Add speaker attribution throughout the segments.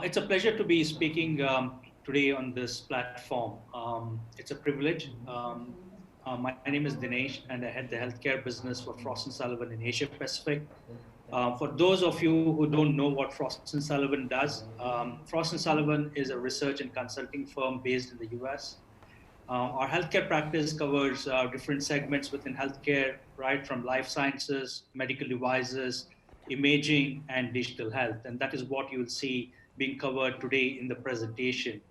Speaker 1: It's a pleasure to be speaking today on this platform. It's a privilege. My name is Dinesh, and I head the healthcare business for Frost&Sullivan in Asia Pacific. For those of you who don't know what Frost&Sullivan does, Frost&Sullivan is a research and consulting firm based in the US. Our healthcare practice covers different segments within healthcare, right from life sciences, medical devices, imaging, and digital health. And that is what you will see being covered today in the presentation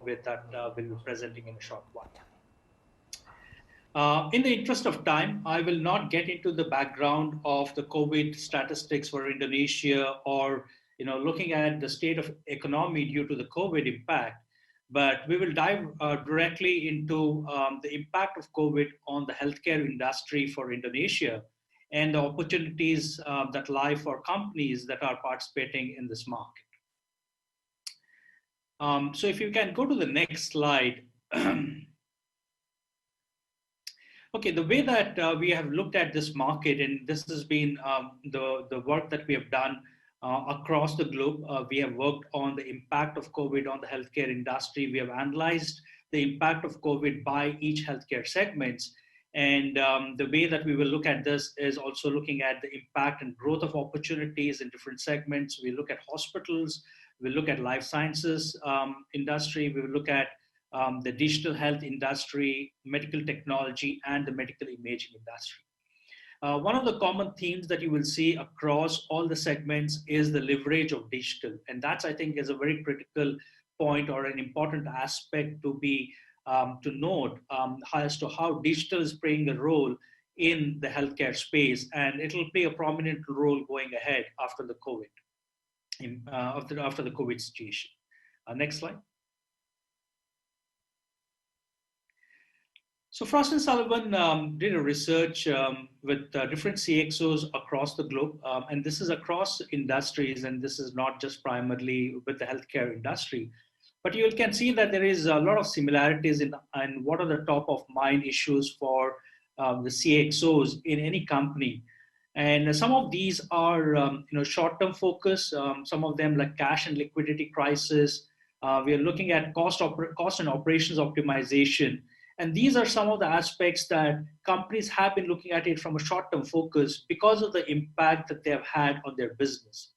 Speaker 1: with that we'll be presenting in a short while. In the interest of time, I will not get into the background of the COVID statistics for Indonesia or looking at the state of economy due to the COVID impact, but we will dive directly into the impact of COVID on the healthcare industry for Indonesia and the opportunities that lie for companies that are participating in this market. So if you can go to the next slide. Okay, the way that we have looked at this market, and this has been the work that we have done across the globe. We have worked on the impact of COVID on the healthcare industry. We have analyzed the impact of COVID by each healthcare segments. And the way that we will look at this is also looking at the impact and growth of opportunities in different segments. We look at hospitals, we look at life sciences industry, we will look at the digital health industry, medical technology, and the medical imaging industry. One of the common themes that you will see across all the segments is the leverage of digital. And that's, I think, is a very critical point or an important aspect to be to note as to how digital is playing a role in the healthcare space, and it will play a prominent role going ahead after the COVID, after the COVID situation. Next slide. So Frost & Sullivan did a research with different CXOs across the globe, and this is across industries, and this is not just primarily with the healthcare industry. But you can see that there is a lot of similarities in what are the top of mind issues for the CXOs in any company. And some of these are short-term focus, some of them like cash and liquidity crisis. We are looking at cost and operations optimization. And these are some of the aspects that companies have been looking at it from a short-term focus because of the impact that they have had on their business.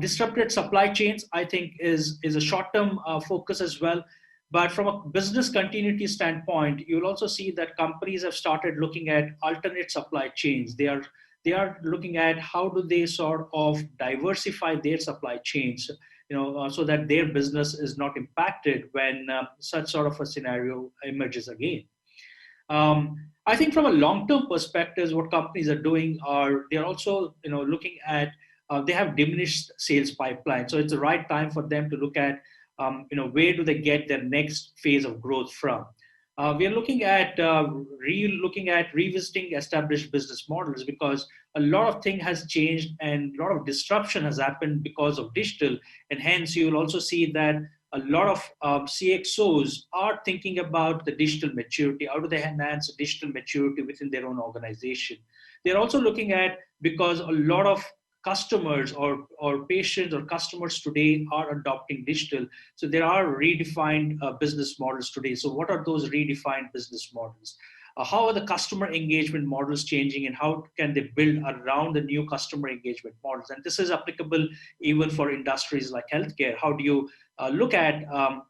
Speaker 1: Disrupted supply chains, I think, is a short-term focus as well. But from a business continuity standpoint, you'll also see that companies have started looking at alternate supply chains. They are looking at how do they sort of diversify their supply chains, so that their business is not impacted when such sort of a scenario emerges again. I think from a long-term perspective, what companies are doing are they're also looking at they have diminished sales pipeline, so it's the right time for them to look at where do they get their next phase of growth from. We are looking at revisiting established business models because a lot of things has changed and a lot of disruption has happened because of digital, and hence you will also see that a lot of CXOs are thinking about the digital maturity. How do they enhance digital maturity within their own organization? They're also looking at, because a lot of customers or patients or customers today are adopting digital. So there are redefined business models today. So what are those redefined business models? How are the customer engagement models changing, and how can they build around the new customer engagement models? And this is applicable even for industries like healthcare. How do you look at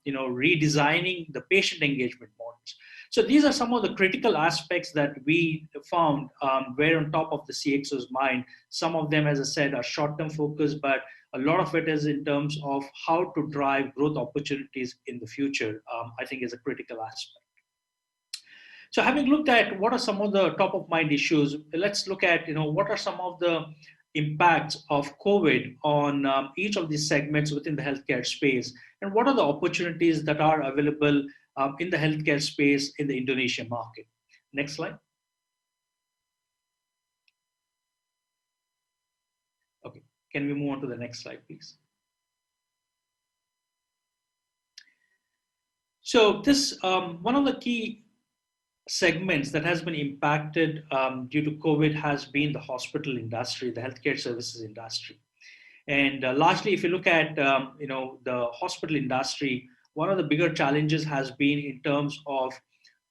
Speaker 1: redesigning the patient engagement models? So these are some of the critical aspects that we found were on top of the CXO's mind. Some of them, as I said, are short-term focus, but a lot of it is in terms of how to drive growth opportunities in the future, I think is a critical aspect. So having looked at what are some of the top of mind issues, let's look at what are some of the impacts of COVID on each of these segments within the healthcare space, and what are the opportunities that are available in the healthcare space in the Indonesian market. Next slide. Okay, can we move on to the next slide, please? So this, one of the key segments that has been impacted due to COVID has been the hospital industry, the healthcare services industry. And largely, if you look at the hospital industry, one of the bigger challenges has been in terms of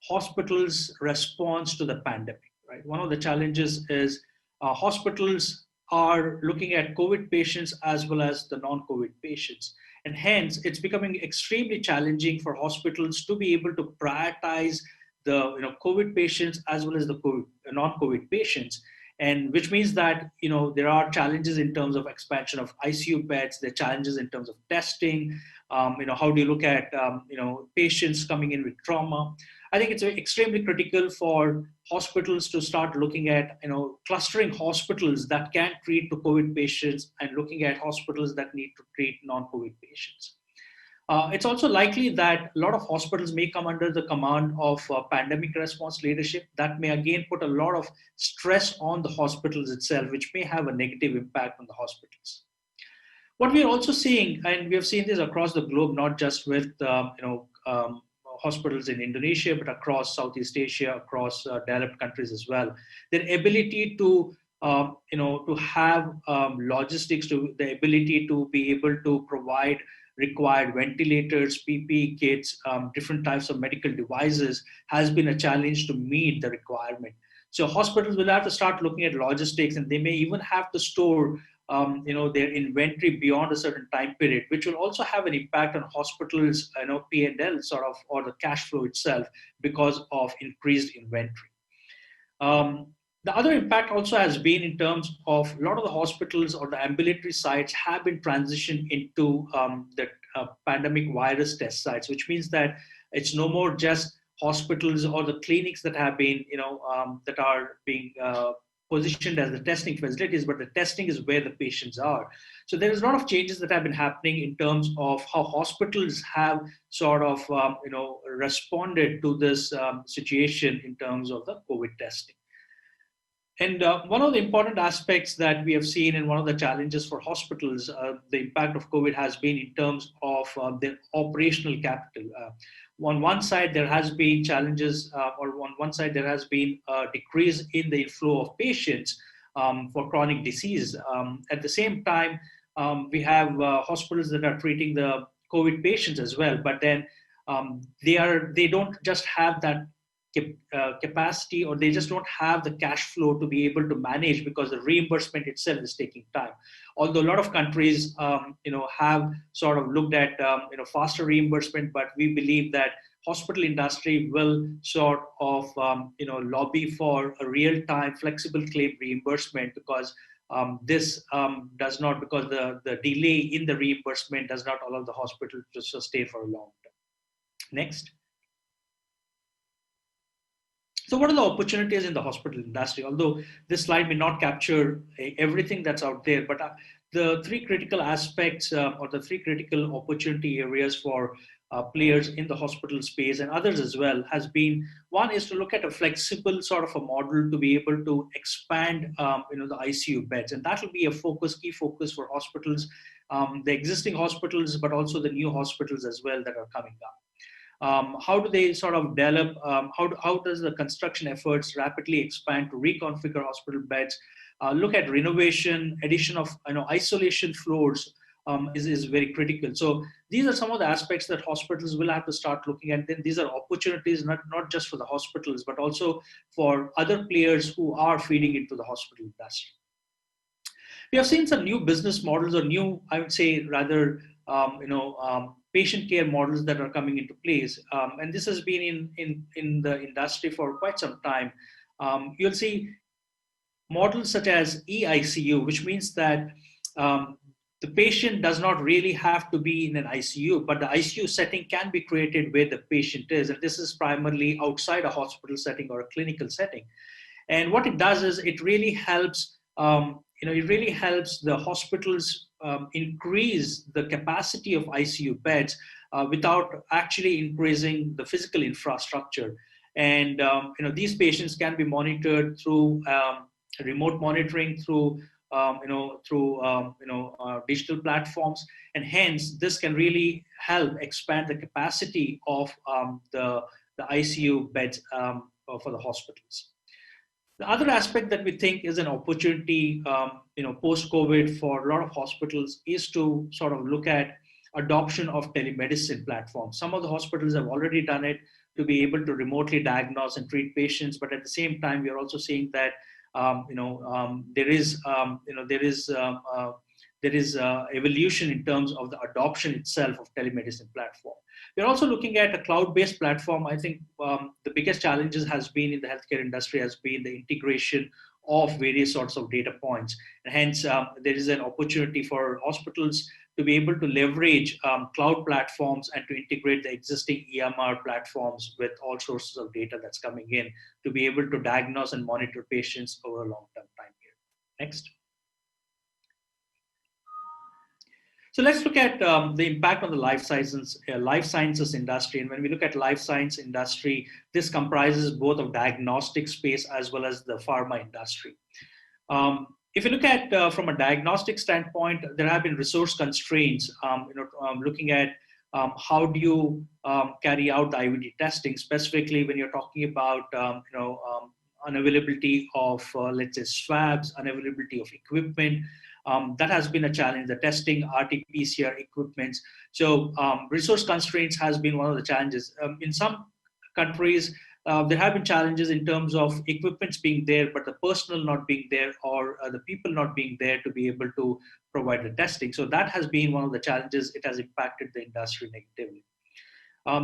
Speaker 1: hospitals' response to the pandemic. Right, one of the challenges is hospitals are looking at COVID patients as well as the non-COVID patients, and hence it's becoming extremely challenging for hospitals to be able to prioritize the COVID patients as well as the non-COVID patients, and which means that there are challenges in terms of expansion of ICU beds. There are challenges in terms of testing. How do you look at patients coming in with trauma? I think it's extremely critical for hospitals to start looking at clustering hospitals that can treat the COVID patients and looking at hospitals that need to treat non-COVID patients. It's also likely that a lot of hospitals may come under the command of pandemic response leadership. That may again put a lot of stress on the hospitals itself, which may have a negative impact on the hospitals. What we are also seeing, and we have seen this across the globe, not just with hospitals in Indonesia, but across Southeast Asia, across developed countries as well, their ability to have logistics, to the ability to be able to provide required ventilators, PPE kits, different types of medical devices has been a challenge to meet the requirement. So hospitals will have to start looking at logistics, and they may even have to store their inventory beyond a certain time period, which will also have an impact on hospitals' P&L or the cash flow itself because of increased inventory. The other impact also has been in terms of a lot of the hospitals or the ambulatory sites have been transitioned into the pandemic virus test sites, which means that it's no more just hospitals or the clinics that have been, that are being positioned as the testing facilities, but the testing is where the patients are. So there is a lot of changes that have been happening in terms of how hospitals have responded to this situation in terms of the COVID testing. And one of the important aspects that we have seen, and one of the challenges for hospitals, the impact of COVID has been in terms of their operational capital. On one side, there has been challenges, or on one side, there has been a decrease in the inflow of patients for chronic disease. At the same time, we have hospitals that are treating the COVID patients as well, but then they don't just have that capacity, or they just don't have the cash flow to be able to manage, because the reimbursement itself is taking time. Although a lot of countries have sort of looked at faster reimbursement, but we believe that hospital industry will sort of lobby for a real-time flexible claim reimbursement, because this does not, because the delay in the reimbursement does not allow the hospital to sustain for a long time. Next. So what are the opportunities in the hospital industry? Although this slide may not capture everything that's out there, but the three critical aspects or the three critical opportunity areas for players in the hospital space and others as well has been, one is to look at a flexible sort of a model to be able to expand the ICU beds. And that will be a key focus for hospitals, the existing hospitals, but also the new hospitals as well that are coming up. How do they sort of develop, how does the construction efforts rapidly expand to reconfigure hospital beds, look at renovation, addition of isolation floors is very critical. So these are some of the aspects that hospitals will have to start looking at. Then these are opportunities not just for the hospitals, but also for other players who are feeding into the hospital industry. We have seen some new business models, or new, I would say rather, patient care models that are coming into place. And this has been in the industry for quite some time. You'll see models such as eICU, which means that the patient does not really have to be in an ICU, but the ICU setting can be created where the patient is. And this is primarily outside a hospital setting or a clinical setting. And what it does is it really helps, the hospitals increase the capacity of ICU beds without actually increasing the physical infrastructure. And these patients can be monitored through remote monitoring, through digital platforms, and hence this can really help expand the capacity of the ICU beds for the hospitals. The other aspect that we think is an opportunity, post-COVID for a lot of hospitals is to sort of look at adoption of telemedicine platforms. Some of the hospitals have already done it to be able to remotely diagnose and treat patients, but at the same time, we are also seeing that there is evolution in terms of the adoption itself of telemedicine platform. We're also looking at a cloud-based platform. I think the biggest challenges has been in the healthcare industry has been the integration of various sorts of data points. And hence, there is an opportunity for hospitals to be able to leverage cloud platforms and to integrate the existing EMR platforms with all sources of data that's coming in to be able to diagnose and monitor patients over a long-term time period. Next. So let's look at the impact on the life sciences industry. And when we look at life science industry, this comprises both of diagnostic space as well as the pharma industry. If you look at from a diagnostic standpoint, there have been resource constraints. Looking at how do you carry out the IVD testing, specifically when you're talking about unavailability of let's say swabs, unavailability of equipment. That has been a challenge, the testing, RT-PCR equipments. So resource constraints has been one of the challenges. In some countries, there have been challenges in terms of equipments being there, but the personnel not being there or the people not being there to be able to provide the testing. So that has been one of the challenges. It has impacted the industry negatively.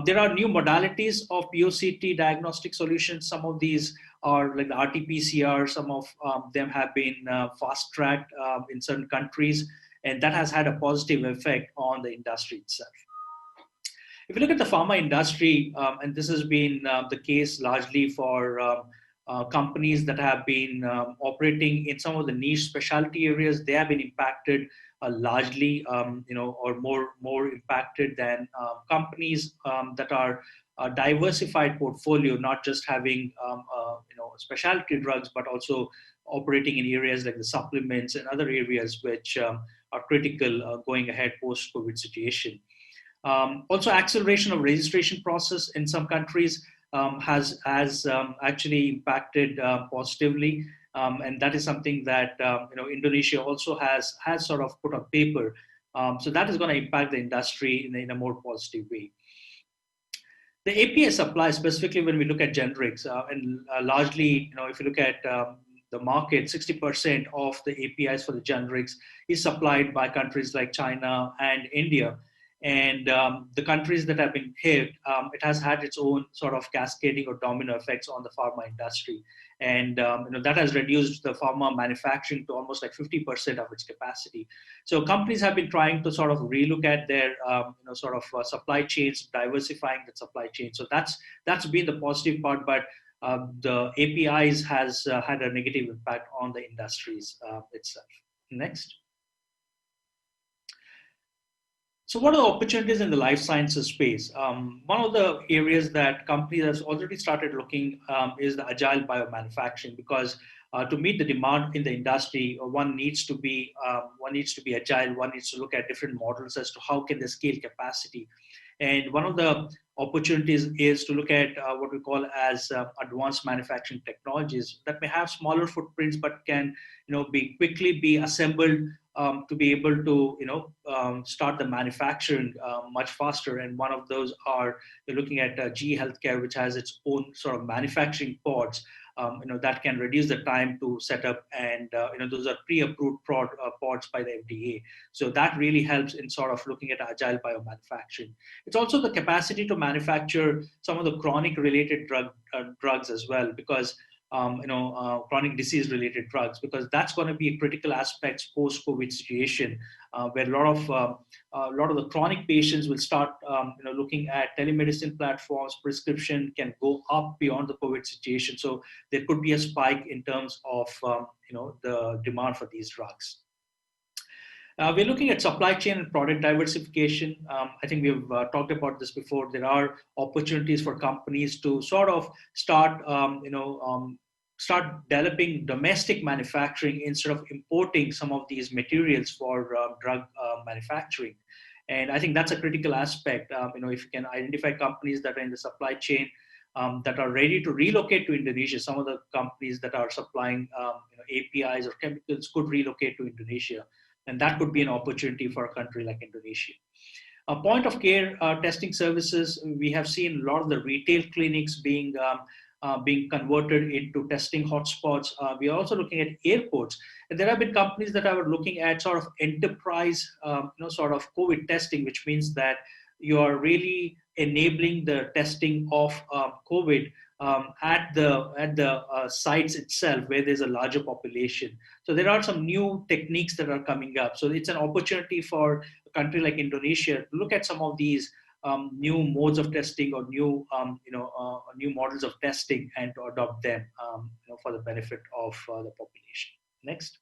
Speaker 1: There are new modalities of POCT diagnostic solutions. Some of these are like the RT-PCR. Some of them have been fast-tracked in certain countries, and that has had a positive effect on the industry itself. If you look at the pharma industry, and this has been the case largely for companies that have been operating in some of the niche specialty areas, they have been impacted largely, or more impacted than companies that are a diversified portfolio, not just having specialty drugs, but also operating in areas like the supplements and other areas which are critical going ahead post-COVID situation. Also, acceleration of registration process in some countries has actually impacted positively. And that is something that Indonesia also has sort of put on paper. So that is going to impact the industry in a more positive way. The API supply, specifically when we look at generics, and largely, if you look at the market, 60% of the APIs for the generics is supplied by countries like China and India. And the countries that have been hit, it has had its own sort of cascading or domino effects on the pharma industry. And that has reduced the pharma manufacturing to almost like 50% of its capacity. So companies have been trying to sort of relook at their supply chains, diversifying the supply chain. So that's been the positive part, but the APIs has had a negative impact on the industries itself. Next. So what are the opportunities in the life sciences space? One of the areas that companies have already started looking is the agile biomanufacturing, because to meet the demand in the industry, one needs to be agile. One needs to look at different models as to how can they scale capacity. And one of the opportunities is to look at what we call as advanced manufacturing technologies that may have smaller footprints but can be quickly be assembled to be able to start the manufacturing much faster. And one of those are we're looking at GE Healthcare, which has its own sort of manufacturing pods that can reduce the time to set up, and those are pre-approved pods by the FDA. So that really helps in sort of looking at agile biomanufacturing. It's also the capacity to manufacture some of the chronic related drugs as well, because chronic disease related drugs, because that's going to be a critical aspect post-COVID situation, where a lot of the chronic patients will start looking at telemedicine platforms. Prescription can go up beyond the COVID situation, so there could be a spike in terms of the demand for these drugs. We're looking at supply chain and product diversification. I think we've talked about this before. There are opportunities for companies to sort of start developing domestic manufacturing instead of importing some of these materials for drug manufacturing. And I think that's a critical aspect. If you can identify companies that are in the supply chain that are ready to relocate to Indonesia. Some of the companies that are supplying APIs or chemicals could relocate to Indonesia, and that could be an opportunity for a country like Indonesia. Point of care testing services, we have seen a lot of the retail clinics being converted into testing hotspots. We are also looking at airports. And there have been companies that are looking at sort of enterprise, sort of COVID testing, which means that you are really enabling the testing of COVID at the sites itself where there's a larger population. So there are some new techniques that are coming up. So it's an opportunity for a country like Indonesia to look at some of these new modes of testing or new new models of testing and to adopt them for the benefit of the population. Next.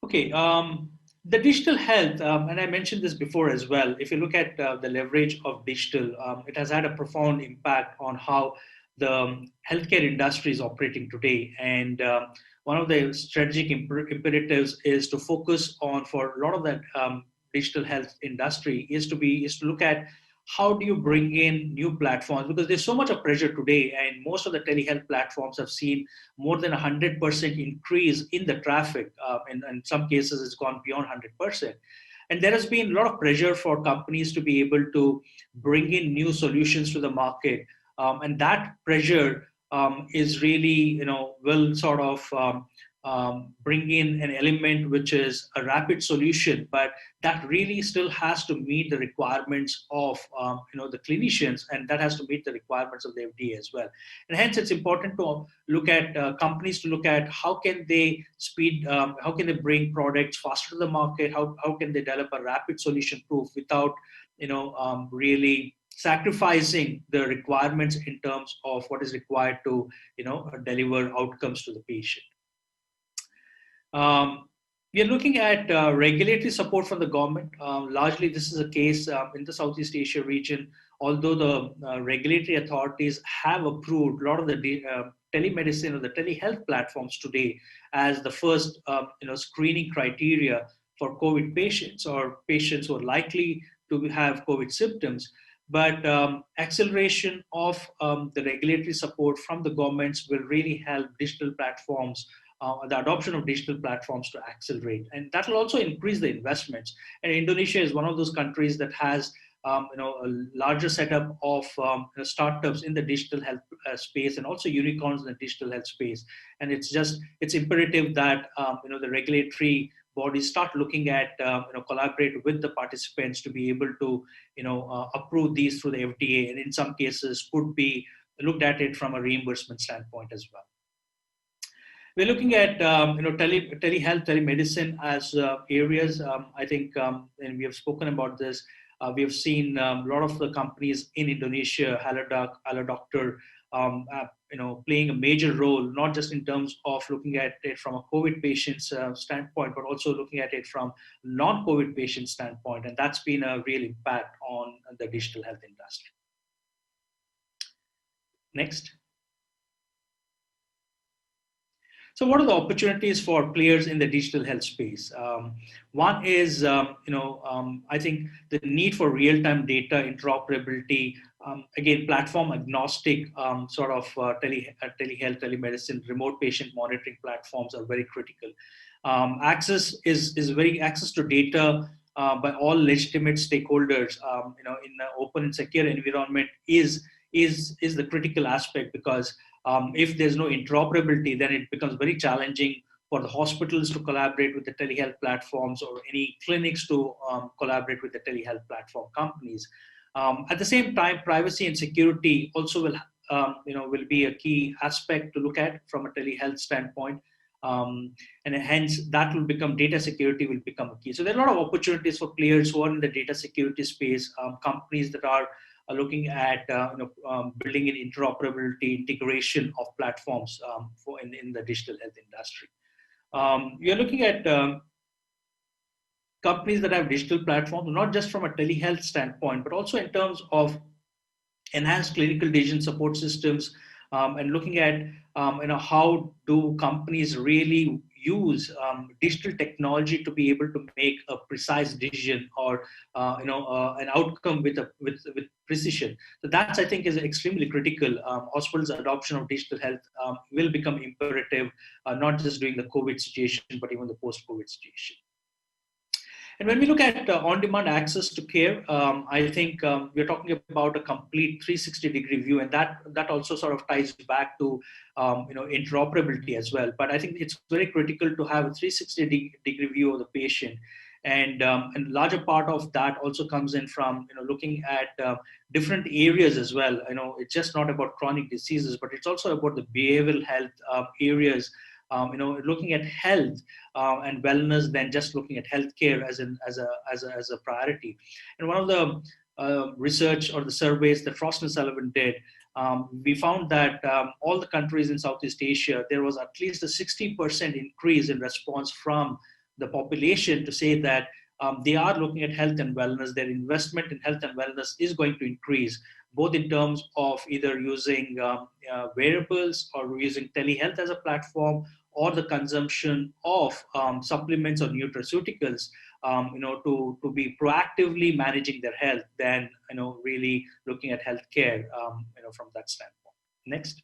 Speaker 1: Okay, the digital health, and I mentioned this before as well. If you look at the leverage of digital, it has had a profound impact on how the healthcare industry is operating today. And one of the strategic imperatives is to focus on, for a lot of that digital health industry, is to look at how do you bring in new platforms, because there's so much of pressure today, and most of the telehealth platforms have seen more than 100% increase in the traffic. In some cases, it's gone beyond 100%. And there has been a lot of pressure for companies to be able to bring in new solutions to the market. And that pressure is really, will sort of bring in an element which is a rapid solution, but that really still has to meet the requirements of the clinicians, and that has to meet the requirements of the FDA as well. And hence, it's important to look at companies to look at how can they how can they bring products faster to the market, how can they develop a rapid solution proof without really sacrificing the requirements in terms of what is required to deliver outcomes to the patient. We are looking at regulatory support from the government. Largely, this is a case in the Southeast Asia region. Although the regulatory authorities have approved a lot of the telemedicine or the telehealth platforms today as the first screening criteria for COVID patients or patients who are likely to have COVID symptoms. But acceleration of the regulatory support from the governments will really help digital platforms, the adoption of digital platforms to accelerate. And that will also increase the investments. And Indonesia is one of those countries that has a larger setup of startups in the digital health space and also unicorns in the digital health space. And it's imperative that the regulatory bodies start looking at collaborate with the participants to be able to approve these through the FDA, and in some cases could be looked at it from a reimbursement standpoint as well. We're looking at telehealth, telemedicine as areas. I think, and we have spoken about this. We have seen a lot of the companies in Indonesia, Halodoc, playing a major role, not just in terms of looking at it from a COVID patient's standpoint, but also looking at it from non-COVID patient standpoint. And that's been a real impact on the digital health industry. Next. So what are the opportunities for players in the digital health space? One is, I think the need for real-time data interoperability, again, platform agnostic sort of telehealth, telemedicine, remote patient monitoring platforms are very critical. Access to data by all legitimate stakeholders, in an open and secure environment is the critical aspect, because if there's no interoperability, then it becomes very challenging for the hospitals to collaborate with the telehealth platforms or any clinics to collaborate with the telehealth platform companies. At the same time, privacy and security also will be a key aspect to look at from a telehealth standpoint. And hence that will become data security will become a key. So there are a lot of opportunities for players who are in the data security space, companies that are looking at building in interoperability, integration of platforms in the digital health industry. We are looking at companies that have digital platforms, not just from a telehealth standpoint, but also in terms of enhanced clinical decision support systems, and looking at how do companies really use digital technology to be able to make a precise decision or an outcome with precision. So that's, I think, is extremely critical. Hospitals' adoption of digital health will become imperative, not just during the COVID situation, but even the post-COVID situation. And when we look at on-demand access to care, I think we're talking about a complete 360-degree view, and that also sort of ties back to interoperability as well. But I think it's very critical to have a 360-degree view of the patient, and a larger part of that also comes in from looking at different areas as well. It's just not about chronic diseases, but it's also about the behavioral health areas. Looking at health and wellness than just looking at healthcare as a priority. And one of the research or the surveys that FROST&SULLIVAN did, we found that all the countries in Southeast Asia, there was at least a 60% increase in response from the population to say that they are looking at health and wellness. Their investment in health and wellness is going to increase, both in terms of either using wearables or using telehealth as a platform, or the consumption of supplements or nutraceuticals, to be proactively managing their health than really looking at healthcare, from that standpoint. Next.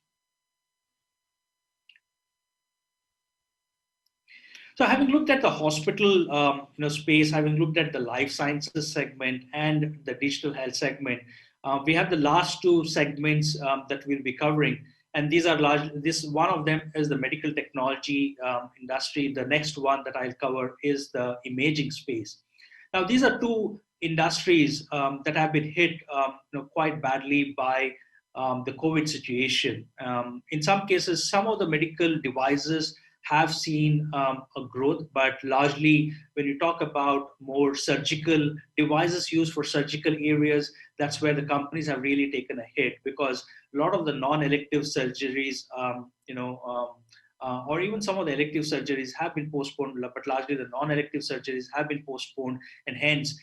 Speaker 1: So having looked at the hospital space, having looked at the life sciences segment and the digital health segment, we have the last two segments that we'll be covering. And these are one of them is the medical technology industry. The next one that I'll cover is the imaging space. Now, these are two industries that have been hit quite badly by the COVID situation. In some cases, some of the medical devices have seen a growth, but largely when you talk about more surgical devices used for surgical areas, that's where the companies have really taken a hit, because a lot of the non-elective surgeries, or even some of the elective surgeries have been postponed, but largely the non-elective surgeries have been postponed, and hence,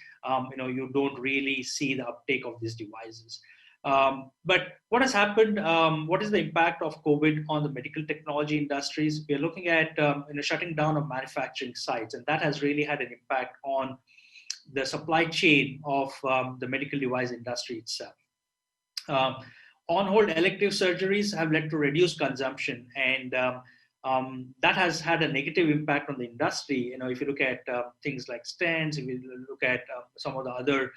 Speaker 1: you don't really see the uptake of these devices. But what has happened? What is the impact of COVID on the medical technology industries? We are looking at shutting down of manufacturing sites, and that has really had an impact on the supply chain of the medical device industry itself. On-hold elective surgeries have led to reduced consumption, and that has had a negative impact on the industry. If you look at things like stents, if you look at some of the other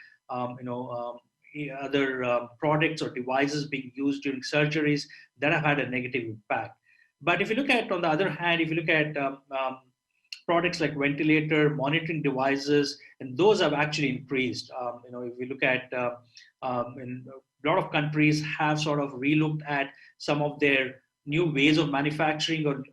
Speaker 1: products or devices being used during surgeries, that have had a negative impact. But if you look at, on the other hand, if you look at products like ventilator, monitoring devices, and those have actually increased. If we look at, in a lot of countries have sort of relooked at some of their new ways of manufacturing, or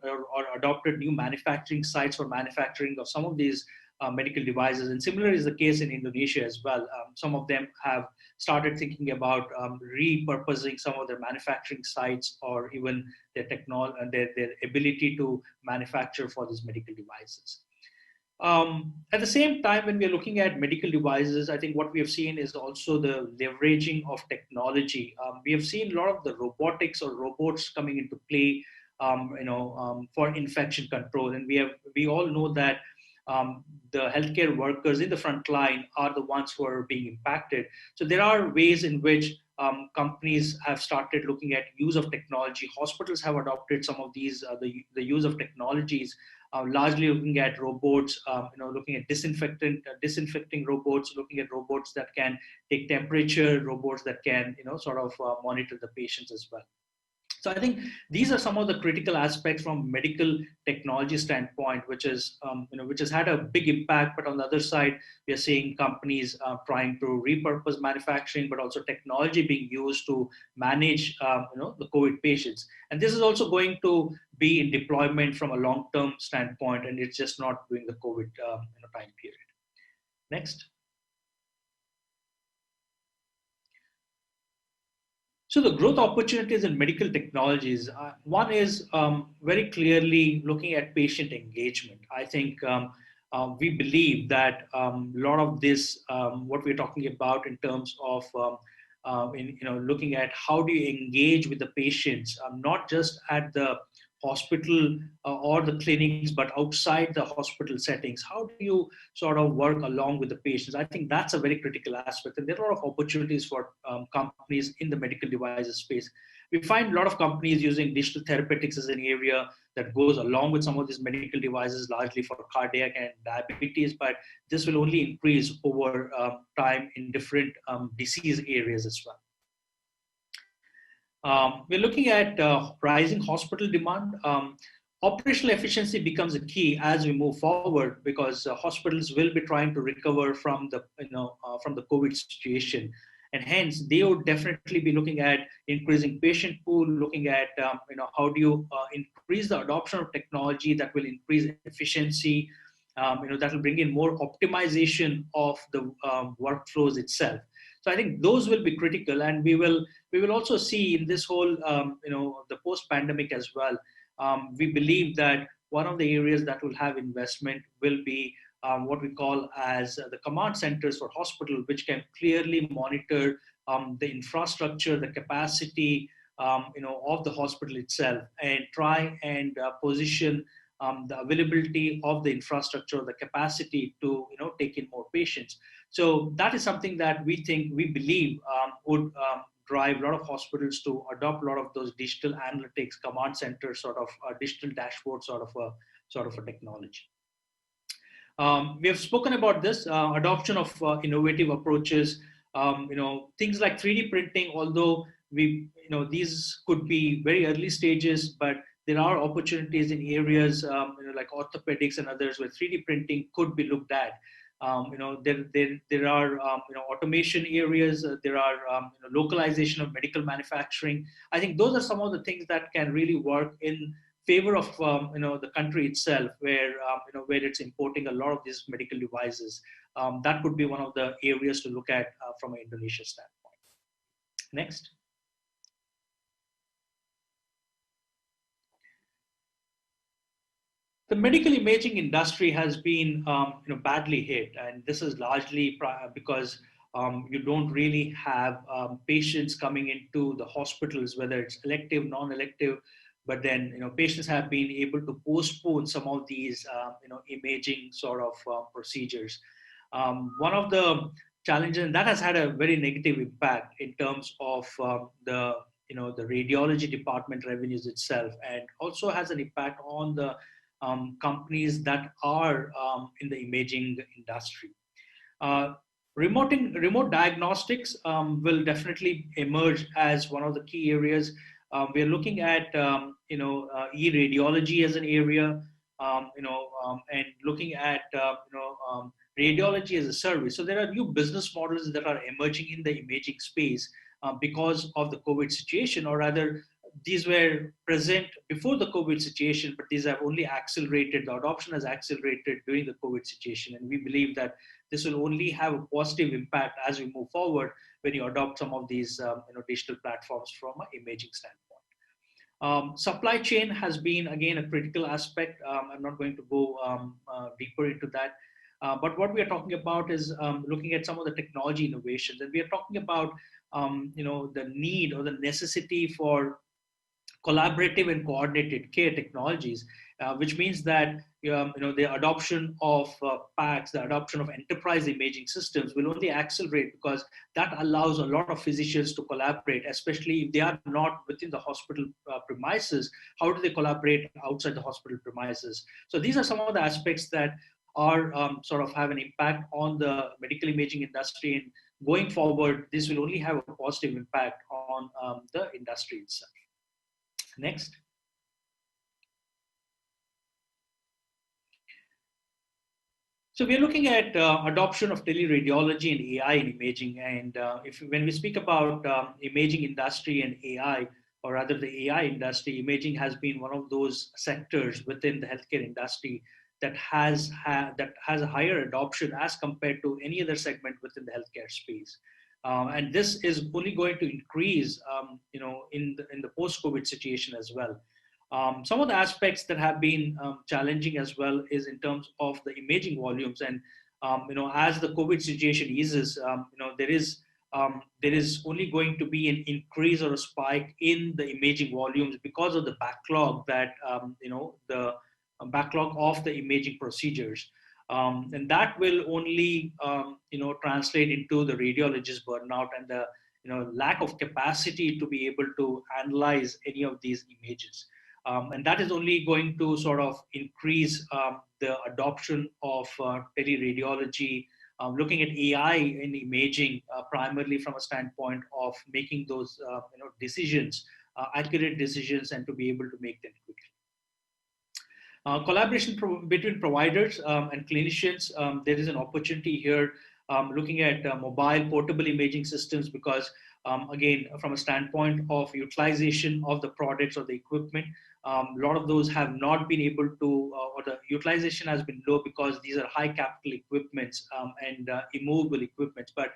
Speaker 1: adopted new manufacturing sites for manufacturing of some of these medical devices. And similar is the case in Indonesia as well. Some of them have started thinking about repurposing some of their manufacturing sites, or even their technology and their ability to manufacture for these medical devices. At the same time, when we're looking at medical devices, I think what we have seen is also the leveraging of technology. We have seen a lot of the robotics or robots coming into play, for infection control. And we all know that the healthcare workers in the front line are the ones who are being impacted. So there are ways in which companies have started looking at use of technology. Hospitals have adopted some of these, the use of technologies, largely looking at robots, looking at disinfecting robots, looking at robots that can take temperature, robots that can, monitor the patients as well. So I think these are some of the critical aspects from medical technology standpoint, which has had a big impact. But on the other side, we are seeing companies trying to repurpose manufacturing, but also technology being used to manage, the COVID patients. And this is also going to be in deployment from a long-term standpoint, and it's just not during the COVID time period. Next. So the growth opportunities in medical technologies, one is very clearly looking at patient engagement. I think we believe that a lot of this, what we're talking about in terms of looking at how do you engage with the patients, not just at the hospital or the clinics, but outside the hospital settings? How do you sort of work along with the patients? I think that's a very critical aspect. And there are a lot of opportunities for companies in the medical devices space. We find a lot of companies using digital therapeutics as an area that goes along with some of these medical devices, largely for cardiac and diabetes, but this will only increase over time in different disease areas as well. We're looking at rising hospital demand. Operational efficiency becomes a key as we move forward, because hospitals will be trying to recover from the from the COVID situation, and hence they would definitely be looking at increasing patient pool, looking at how do you increase the adoption of technology that will increase efficiency, that will bring in more optimization of the workflows itself. So I think those will be critical, and we will also see in this whole the post-pandemic as well. We believe that one of the areas that will have investment will be what we call as the command centers for hospital, which can clearly monitor the infrastructure, the capacity of the hospital itself, and try and position the availability of the infrastructure, the capacity to take in more patients. So that is something that we believe would drive a lot of hospitals to adopt a lot of those digital analytics, command center sort of digital dashboard sort of a technology. We have spoken about this adoption of innovative approaches. Things like 3D printing, although these could be very early stages, but there are opportunities in areas like orthopedics and others where 3D printing could be looked at. There are automation areas. There are localization of medical manufacturing. I think those are some of the things that can really work in favor of the country itself, where where it's importing a lot of these medical devices. That could be one of the areas to look at from an Indonesia standpoint. Next. The medical imaging industry has been badly hit, and this is largely because you don't really have patients coming into the hospitals, whether it's elective, non-elective, but then patients have been able to postpone some of these imaging sort of procedures. One of the challenges, and that has had a very negative impact in terms of the radiology department revenues itself, and also has an impact on the companies that are in the imaging industry. Remote diagnostics will definitely emerge as one of the key areas. We are looking at e-radiology as an area, and looking at radiology as a service. So there are new business models that are emerging in the imaging space because of the COVID situation, or rather, these were present before the COVID situation, but these have only accelerated. The adoption has accelerated during the COVID situation, and we believe that this will only have a positive impact as we move forward when you adopt some of these digital platforms from an imaging standpoint. Supply chain has been, again, a critical aspect. I'm not going to go deeper into that. But what we are talking about is looking at some of the technology innovations, and we are talking about the need or the necessity for collaborative and coordinated care technologies, which means that the adoption of PACS, the adoption of enterprise imaging systems will only accelerate, because that allows a lot of physicians to collaborate, especially if they are not within the hospital premises. How do they collaborate outside the hospital premises? So these are some of the aspects that are sort of have an impact on the medical imaging industry, and going forward, this will only have a positive impact on the industry itself. Next. So we're looking at adoption of teleradiology and AI in imaging. And when we speak about imaging industry and AI, or rather the AI industry, imaging has been one of those sectors within the healthcare industry that has a higher adoption as compared to any other segment within the healthcare space. And this is only going to increase, in the post-COVID situation as well. Some of the aspects that have been challenging as well is in terms of the imaging volumes. And as the COVID situation eases, there is there is only going to be an increase or a spike in the imaging volumes because of the backlog that, the backlog of the imaging procedures. And that will only, translate into the radiologist burnout and the, lack of capacity to be able to analyze any of these images. And that is only going to sort of increase the adoption of teleradiology, looking at AI in imaging, primarily from a standpoint of making those decisions, accurate decisions, and to be able to make them quickly. Collaboration between providers and clinicians, there is an opportunity here, looking at mobile portable imaging systems, because again, from a standpoint of utilization of the products or the equipment, a lot of those have not been able to, or the utilization has been low because these are high capital equipments and immovable equipments. But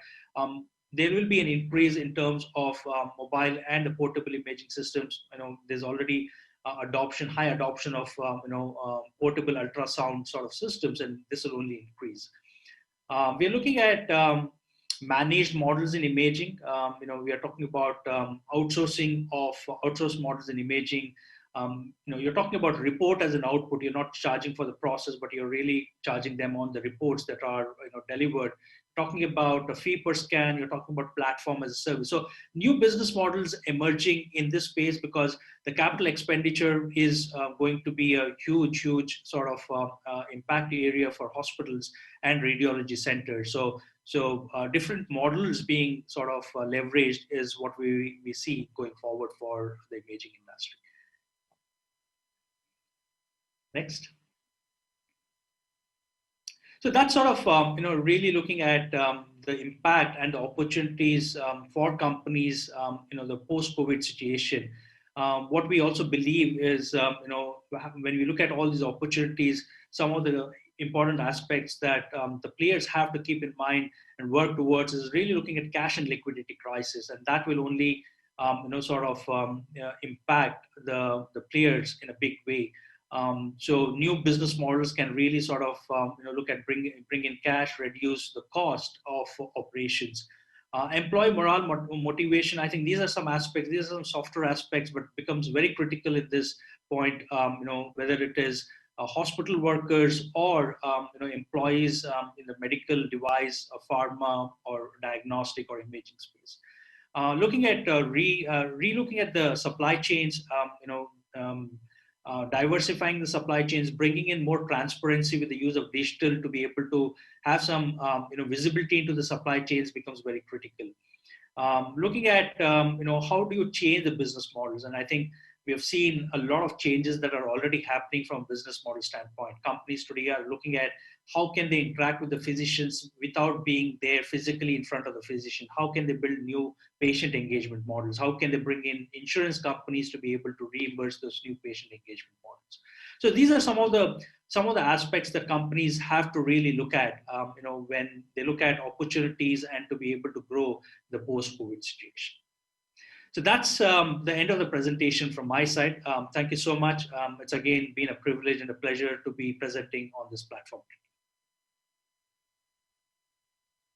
Speaker 1: there will be an increase in terms of mobile and the portable imaging systems. There's already high adoption of portable ultrasound sort of systems, and this will only increase. We're looking at managed models in imaging. We are talking about outsourcing of outsourced models in imaging. You're talking about report as an output. You're not charging for the process, but you're really charging them on the reports that are delivered. Talking about a fee per scan, you're talking about platform as a service. So new business models emerging in this space, because the capital expenditure is going to be a huge sort of impact area for hospitals and radiology centers. So different models being sort of leveraged is what we see going forward for the imaging industry. Next. So that's sort of really looking at the impact and the opportunities for companies, the post-COVID situation. What we also believe is, when we look at all these opportunities, some of the important aspects that the players have to keep in mind and work towards is really looking at cash and liquidity crisis, and that will only impact the players in a big way. So new business models can really sort of look at bring in cash, reduce the cost of operations. Employee morale, motivation, I think these are some aspects, these are some softer aspects, but becomes very critical at this point, whether it is hospital workers or employees in the medical device, pharma or diagnostic or imaging space. Looking at re-looking at the supply chains, diversifying the supply chains, bringing in more transparency with the use of digital to be able to have some visibility into the supply chains becomes very critical. Looking at how do you change the business models, and I think we have seen a lot of changes that are already happening from a business model standpoint. Companies today are looking at how can they interact with the physicians without being there physically in front of the physician. How can they build new patient engagement models? How can they bring in insurance companies to be able to reimburse those new patient engagement models? So these are some of the aspects that companies have to really look at, when they look at opportunities and to be able to grow the post-COVID situation. So that's the end of the presentation from my side. Thank you so much. It's again been a privilege and a pleasure to be presenting on this platform.